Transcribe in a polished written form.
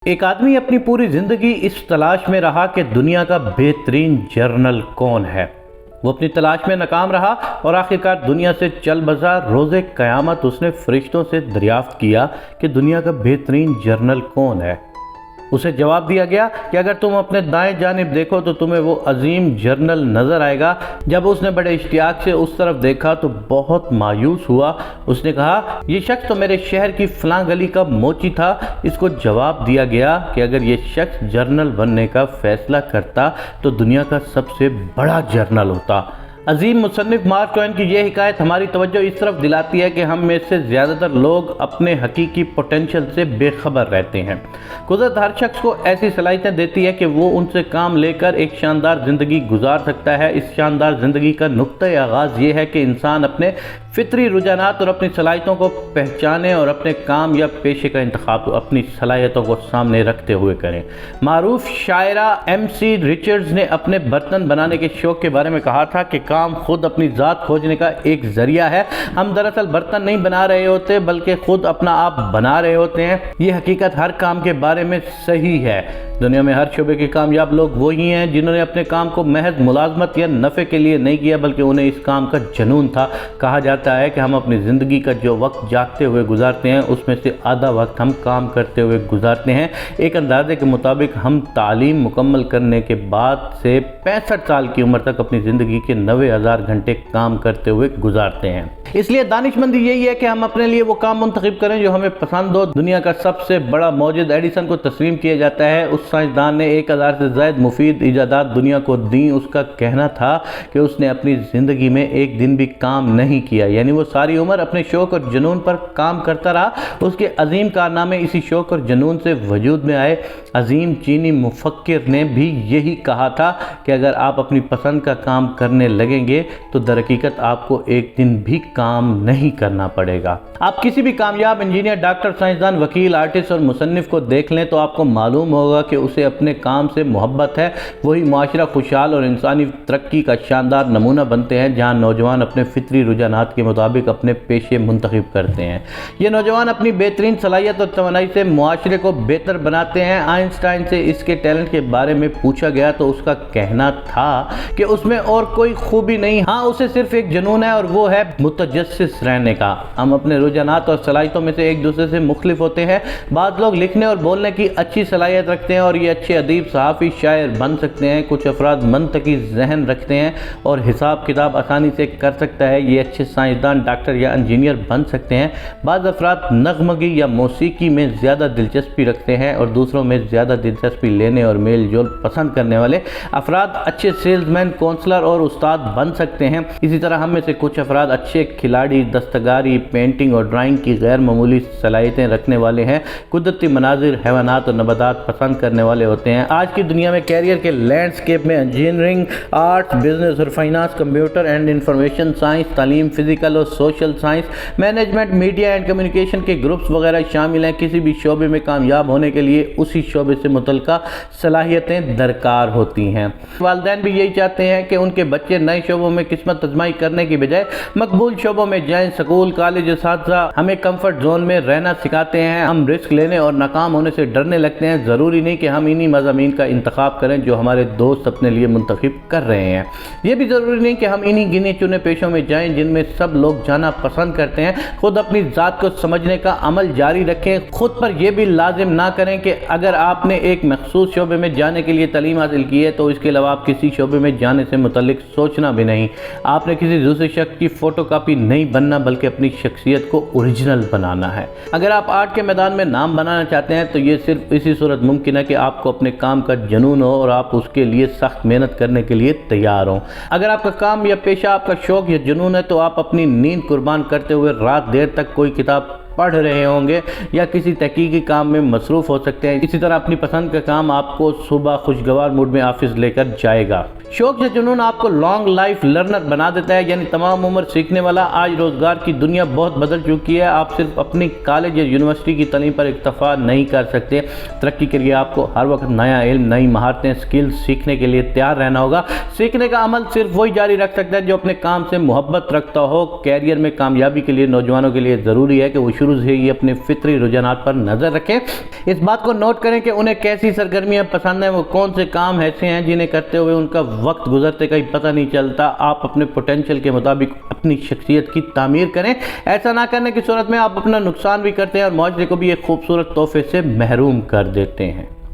ایک آدمی اپنی پوری زندگی اس تلاش میں رہا کہ دنیا کا بہترین جرنل کون ہے۔ وہ اپنی تلاش میں ناکام رہا اور آخرکار دنیا سے چل بسا۔ روز قیامت اس نے فرشتوں سے دریافت کیا کہ دنیا کا بہترین جرنل کون ہے۔ اسے جواب دیا گیا کہ اگر تم اپنے دائیں جانب دیکھو تو تمہیں وہ عظیم جرنل نظر آئے گا۔ جب اس نے بڑے اشتیاق سے اس طرف دیکھا تو بہت مایوس ہوا۔ اس نے کہا یہ شخص تو میرے شہر کی فلاں گلی کا موچی تھا۔ اس کو جواب دیا گیا کہ اگر یہ شخص جرنل بننے کا فیصلہ کرتا تو دنیا کا سب سے بڑا جرنل ہوتا۔ عظیم مصنف مارک ٹوین کی یہ حکایت ہماری توجہ اس طرف دلاتی ہے کہ ہم میں سے زیادہ تر لوگ اپنے حقیقی پوٹینشل سے بے خبر رہتے ہیں۔ قدرت ہر شخص کو ایسی صلاحیتیں دیتی ہے کہ وہ ان سے کام لے کر ایک شاندار زندگی گزار سکتا ہے۔ اس شاندار زندگی کا نقطۂ آغاز یہ ہے کہ انسان اپنے فطری رجحانات اور اپنی صلاحیتوں کو پہچانے اور اپنے کام یا پیشے کا انتخاب اپنی صلاحیتوں کو سامنے رکھتے ہوئے کریں۔ معروف شاعرہ ایم سی ریچرڈز نے اپنے برتن بنانے کے شوق کے بارے میں کہا تھا کہ کام خود اپنی ذات کھوجنے کا ایک ذریعہ ہے۔ ہم دراصل برتن نہیں بنا رہے ہوتے بلکہ خود اپنا آپ بنا رہے ہوتے ہیں۔ یہ حقیقت ہر کام کے بارے میں صحیح ہے۔ دنیا میں ہر شعبے کے کامیاب لوگ وہی ہیں جنہوں نے اپنے کام کو محض ملازمت یا نفع کے لیے نہیں کیا بلکہ انہیں اس کام کا جنون تھا۔ کہا جاتا ہے کہ ہم اپنی زندگی کا جو وقت جاگتے ہوئے گزارتے ہیں اس میں سے آدھا وقت ہم کام کرتے ہوئے گزارتے ہیں۔ ایک اندازے کے مطابق ہم تعلیم مکمل کرنے کے بعد سے 65 سال کی عمر تک اپنی زندگی کے 90,000 گھنٹے کام کرتے ہوئے گزارتے ہیں۔ اس لیے دانش مندی یہی ہے کہ ہم اپنے لیے وہ کام منتخب کریں جو ہمیں پسند ہو۔ دنیا کا سب سے بڑا موجد ایڈیسن کو تسلیم کیا جاتا ہے۔ اس سائنسدان نے 1000 سے زائد مفید ایجادات دنیا کو دیں۔ اس کا کہنا تھا کہ اس نے اپنی زندگی میں ایک دن بھی کام نہیں کیا، یعنی وہ ساری عمر اپنے شوق اور جنون پر کام کرتا رہا۔ اس کے عظیم کارنامے اسی شوق اور جنون سے وجود میں آئے۔ عظیم چینی مفکر نے بھی یہی کہا تھا کہ اگر آپ اپنی پسند کا کام کرنے لگیں گے تو درحقیقت آپ کو ایک دن بھی کام نہیں کرنا پڑے گا۔ آپ کسی بھی کامیاب انجینئر، ڈاکٹر، سائنسدان، وکیل، آرٹسٹ اور مصنف کو دیکھ لیں تو آپ کو معلوم ہوگا کہ اسے اپنے کام سے محبت ہے۔ وہی معاشرہ خوشحال اور انسانی ترقی کا شاندار نمونہ بنتے ہیں جہاں نوجوان اپنے فطری رجحانات کے مطابق اپنے پیشے منتخب کرتے ہیں۔ یہ نوجوان اپنی بہترین صلاحیت اور توانائی سے معاشرے کو بہتر بناتے ہیں۔ آئنسٹائن سے اس کے ٹیلنٹ کے بارے میں پوچھا گیا تو اس کا کہنا تھا کہ اس میں اور کوئی خوبی نہیں، ہاں اسے صرف ایک جنون ہے اور وہ ہے متجسس رہنے کا۔ ہم اپنے رجحانات اور صلاحیتوں میں سے ایک دوسرے سے مختلف ہوتے ہیں۔ بعض لوگ لکھنے اور بولنے کی اچھی صلاحیت رکھتے ہیں اور یہ اچھے ادیب، صحافی، شاعر بن سکتے ہیں۔ کچھ افراد منطقی ذہن رکھتے ہیں اور حساب کتاب آسانی سے کر سکتا ہے، یہ اچھے سائنسدان، ڈاکٹر یا انجینئر بن سکتے ہیں۔ بعض افراد نغمگی یا موسیقی میں زیادہ دلچسپی رکھتے ہیں اور دوسروں میں زیادہ دلچسپی لینے اور میل جول پسند کرنے والے افراد اچھے سیلز مین، کونسلر اور استاد بن سکتے ہیں۔ اسی طرح ہم میں سے کچھ افراد اچھے کھلاڑی، دستکاری، پینٹنگ اور ڈرائنگ کی غیر معمولی صلاحیتیں رکھنے والے ہیں۔ قدرتی مناظر، حیوانات اور نباتات پسند کرنے والے ہوتے ہیں۔ آج کی دنیا میں کیریئر کے لینڈسکیپ میں انجینئرنگ، آرٹس، بزنس اور finance, computer and information science, تعلیم، فزیکل اور social science, management, media and communication کے گروپس وغیرہ شامل ہیں۔ کسی بھی شعبے میں کامیاب ہونے کے لیے اسی شعبے سے متعلقہ صلاحیتیں درکار ہوتی ہیں۔ والدین بھی یہی چاہتے ہیں کہ ان کے بچے نئے شعبوں میں قسمت آزمائی کرنے کی بجائے مقبول شعبوں میں جائیں۔ سکول، کالج، اساتذہ ہمیں کمفرٹ زون میں رہنا سکھاتے ہیں۔ ہم رسک لینے اور ناکام ہونے سے ڈرنے لگتے ہیں۔ ضروری نہیں کہ ہم انہی مضامین کا انتخاب کریں جو ہمارے دوست اپنے لیے منتخب کر رہے ہیں۔ یہ بھی ضروری نہیں کہ ہم انہی گنے چنے پیشوں میں جائیں جن میں سب لوگ جانا پسند کرتے ہیں۔ خود اپنی ذات کو سمجھنے کا عمل جاری رکھیں۔ خود پر یہ بھی لازم نہ کریں کہ اگر آپ نے ایک مخصوص شعبے میں جانے کے لیے تعلیم حاصل کی ہے تو اس کے علاوہ آپ کسی شعبے میں جانے سے متعلق سوچنا بھی نہیں۔ آپ نے کسی دوسرے شخص کی فوٹو کاپی نہیں بننا بلکہ اپنی شخصیت کو اوریجنل بنانا ہے۔ اگر آپ آرٹ کے میدان میں نام بنانا چاہتے ہیں تو یہ صرف اسی صورت ممکن ہے کہ آپ کو اپنے کام کا جنون ہو اور آپ اس کے لیے سخت محنت کرنے کے لیے تیار ہوں۔ اگر آپ کا کام یا پیشہ آپ کا شوق یا جنون ہے تو آپ اپنی نیند قربان کرتے ہوئے رات دیر تک کوئی کتاب پڑھ رہے ہوں گے یا کسی تحقیقی کام میں مصروف ہو سکتے ہیں۔ اسی طرح اپنی پسند کا کام آپ کو صبح خوشگوار موڈ میں آفس لے کر جائے گا۔ شوق یا جنون آپ کو لانگ لائف لرنر بنا دیتا ہے، یعنی تمام عمر سیکھنے والا۔ آج روزگار کی دنیا بہت بدل چکی ہے۔ آپ صرف اپنی کالج یا یونیورسٹی کی تعلیم پر اکتفا نہیں کر سکتے۔ ترقی کے لیے آپ کو ہر وقت نیا علم، نئی مہارتیں، سکلز سیکھنے کے لیے تیار رہنا ہوگا۔ سیکھنے کا عمل صرف وہی جاری رکھ سکتا ہے جو اپنے کام سے محبت رکھتا ہو۔ کیریئر میں کامیابی کے لیے نوجوانوں کے لیے ضروری ہے کہ وہ شروع سے ہی اپنے فطری رجحانات پر نظر رکھیں۔ اس بات کو نوٹ کریں کہ انہیں کیسی سرگرمیاں پسند ہیں، وہ کون سے کام ایسے ہیں جنہیں کرتے ہوئے ان کا وقت گزرتے کا ہی پتہ نہیں چلتا۔ آپ اپنے پوٹینشل کے مطابق اپنی شخصیت کی تعمیر کریں۔ ایسا نہ کرنے کی صورت میں آپ اپنا نقصان بھی کرتے ہیں اور معاشرے کو بھی ایک خوبصورت تحفے سے محروم کر دیتے ہیں۔